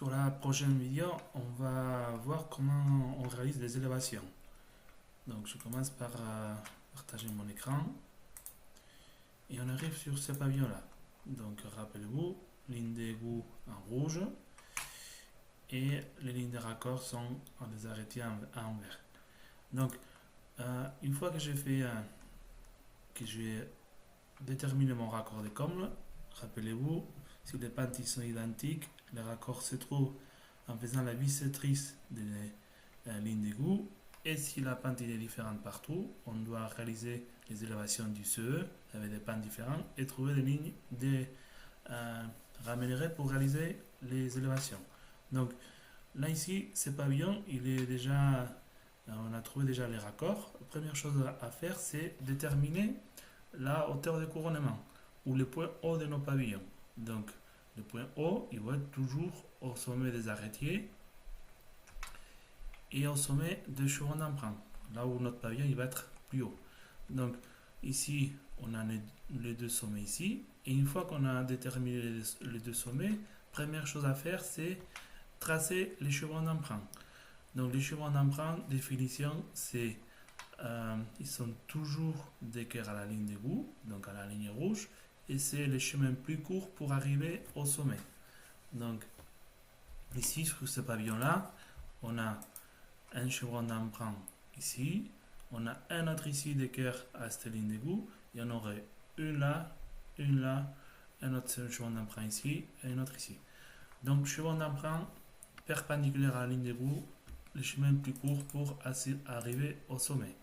Sur la prochaine vidéo, on va voir comment on réalise des élévations. Donc je commence par partager mon écran et on arrive sur ce pavillon-là. Donc rappelez-vous, ligne d'égout en rouge et les lignes de raccord sont en des arrêtés en vert. Donc une fois que j'ai fait que j'ai déterminé mon raccord de comble, rappelez-vous, si les pentes sont identiques, le raccord se trouve en faisant la bisectrice des lignes d'égout. Et si la pente est différente partout, on doit réaliser les élévations du CE avec des pentes différentes et trouver des lignes de ramènerait pour réaliser les élévations. Donc là ici, ce pavillon, il est déjà, on a trouvé déjà les raccords. La première chose à faire, c'est déterminer la hauteur de couronnement ou le point haut de nos pavillons. Donc le point haut, il va être toujours au sommet des arrêtiers et au sommet des chevrons d'emprunt, là où notre pavillon il va être plus haut. Donc ici, on a les deux sommets ici. Et une fois qu'on a déterminé les deux sommets, première chose à faire, c'est tracer les chevrons d'emprunt. Donc les chevrons d'emprunt, définition, c'est ils sont toujours d'équerre à la ligne d'égout, donc à la ligne rouge, et c'est le chemin plus court pour arriver au sommet. Donc ici, sur ce pavillon-là, on a un chevron d'emprunt ici, on a un autre ici d'équerre à cette ligne d'égout, il y en aurait une là, un autre chevron d'emprunt ici et un autre ici. Donc chevron d'emprunt perpendiculaire à la ligne d'égout, le chemin plus court pour arriver au sommet.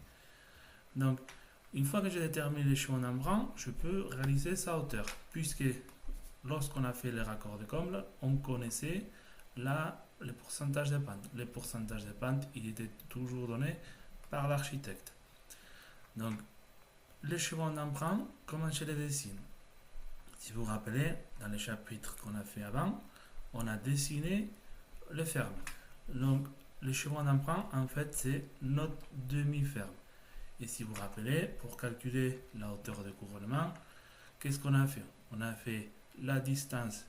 Donc une fois que j'ai déterminé les chevrons d'emprunt, je peux réaliser sa hauteur, puisque lorsqu'on a fait les raccords de comble, on connaissait le pourcentage de pente. Le pourcentage de pente, il était toujours donné par l'architecte. Donc, les chevrons d'emprunt, comment je les dessine? Si vous vous rappelez, dans les chapitres qu'on a fait avant, on a dessiné les fermes. Donc, les chevrons d'emprunt, en fait, c'est notre demi-ferme. Et si vous vous rappelez, pour calculer la hauteur de couronnement, qu'est-ce qu'on a fait? On a fait la distance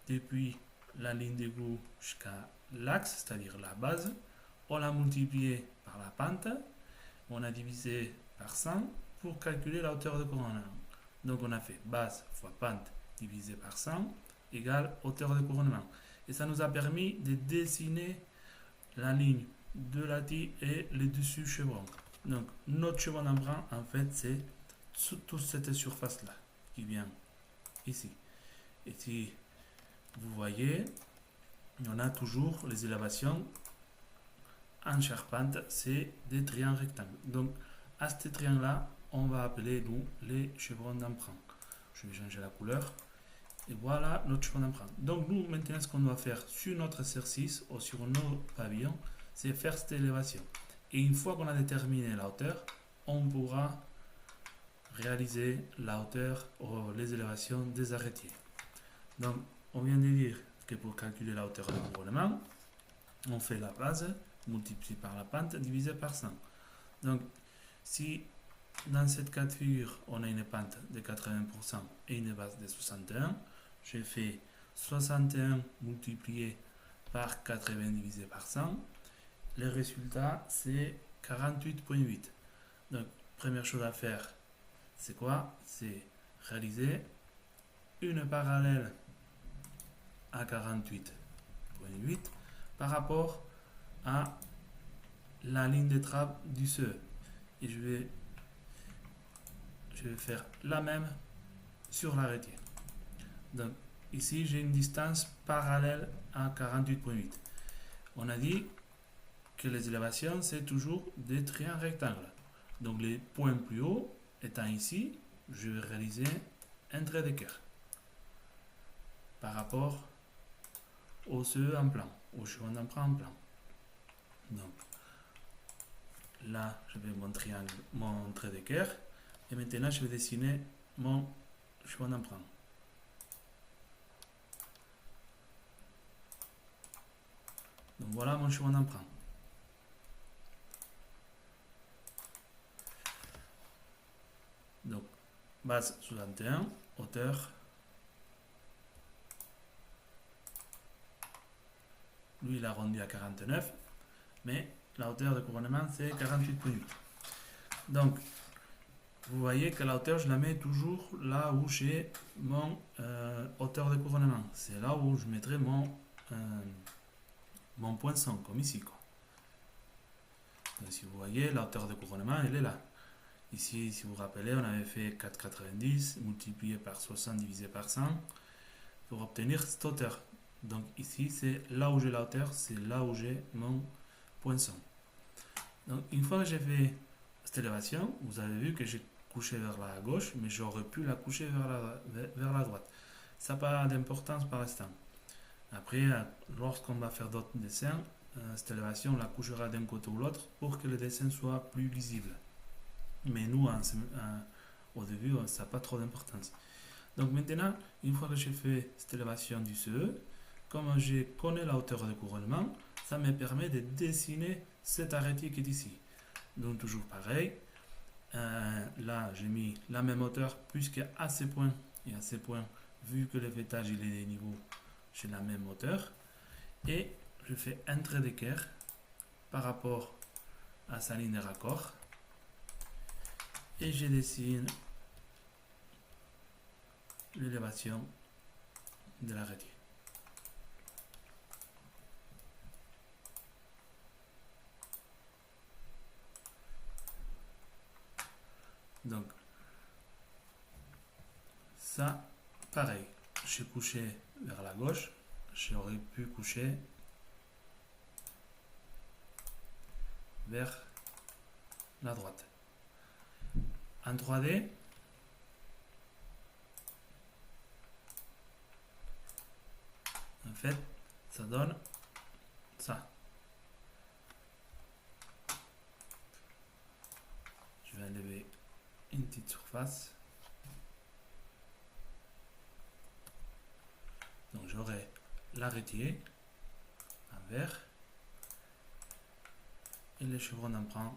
depuis la ligne d'égout jusqu'à l'axe, c'est-à-dire la base. On l'a multiplié par la pente. On a divisé par 100 pour calculer la hauteur de couronnement. Donc on a fait base fois pente divisé par 100 égale hauteur de couronnement. Et ça nous a permis de dessiner la ligne de la tille et le dessus chevron. Donc notre chevron d'emprunt, en fait, c'est toute cette surface-là qui vient ici. Et si vous voyez, on a toujours les élévations en charpente, c'est des triangles rectangles. Donc à ce triangle-là, on va appeler nous les chevrons d'emprunt. Je vais changer la couleur. Et voilà notre chevron d'emprunt. Donc nous, maintenant, ce qu'on doit faire sur notre exercice ou sur nos pavillons, c'est faire cette élévation. Et une fois qu'on a déterminé la hauteur, on pourra réaliser la hauteur ou les élévations des arrêtiers. Donc, on vient de dire que pour calculer la hauteur de couronnement, on fait la base multipliée par la pente divisée par 100. Donc, si dans cette cas de figure, on a une pente de 80% et une base de 61, je fais 61 multiplié par 80 divisé par 100. Le résultat, c'est 48,8. Donc, première chose à faire, c'est quoi? C'est réaliser une parallèle à 48,8 par rapport à la ligne de trappe du CE. Et je vais faire la même sur l'arrêté. Donc ici, j'ai une distance parallèle à 48,8. On a dit que les élévations, c'est toujours des triangles rectangles. Donc les points plus hauts étant ici, je vais réaliser un trait d'équerre par rapport au CE en plan, au chevron d'emprunt en plan. Donc là, je vais mon triangle, mon trait d'équerre, et maintenant je vais dessiner mon chevron d'emprunt. Donc voilà mon chevron d'emprunt. Donc base 61, hauteur lui il a arrondi à 49, mais la hauteur de couronnement c'est 48,8. Donc, vous voyez que la hauteur, je la mets toujours là où j'ai mon hauteur de couronnement. C'est là où je mettrai mon poinçon, comme ici, quoi. Donc, si vous voyez, la hauteur de couronnement, elle est là. Ici, si vous vous rappelez, on avait fait 4,90 multiplié par 60 divisé par 100 pour obtenir cette hauteur. Donc ici, c'est là où j'ai la hauteur, c'est là où j'ai mon poinçon. Donc une fois que j'ai fait cette élévation, vous avez vu que j'ai couché vers la gauche, mais j'aurais pu la coucher vers la droite. Ça n'a pas d'importance par l'instant. Après, lorsqu'on va faire d'autres dessins, cette élévation, on la couchera d'un côté ou l'autre pour que le dessin soit plus lisible. Mais nous, au début, ça n'a pas trop d'importance. Donc maintenant, une fois que j'ai fait cette élévation du CE, comme je connais la hauteur de couronnement, ça me permet de dessiner cet arrêté qui est ici. Donc toujours pareil, là j'ai mis la même hauteur puisqu'à ces points et à ces points, vu que le fêtage il est des niveaux, j'ai la même hauteur. Et je fais un trait d'équerre par rapport à sa ligne de raccord. Et je dessine l'élévation de l'arrêté. Donc, ça, pareil, j'ai couché vers la gauche, j'aurais pu coucher vers la droite. En 3D, en fait, ça donne ça. Je vais enlever une petite surface. Donc j'aurai l'arrêté en vert et les chevrons d'emprunt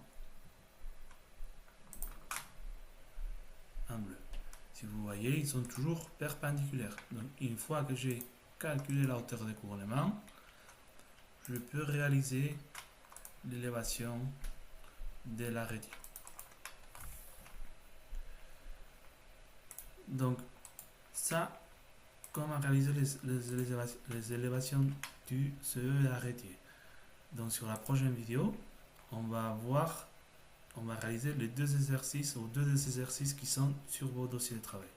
en bleu. Si vous voyez, ils sont toujours perpendiculaires. Donc une fois que j'ai calculé la hauteur de couronnement, je peux réaliser l'élévation de l'arrêté. Donc ça, comment réaliser les élévations du CE et arrêté. Donc sur la prochaine vidéo, on va réaliser les deux exercices ou deux des exercices qui sont sur vos dossiers de travail.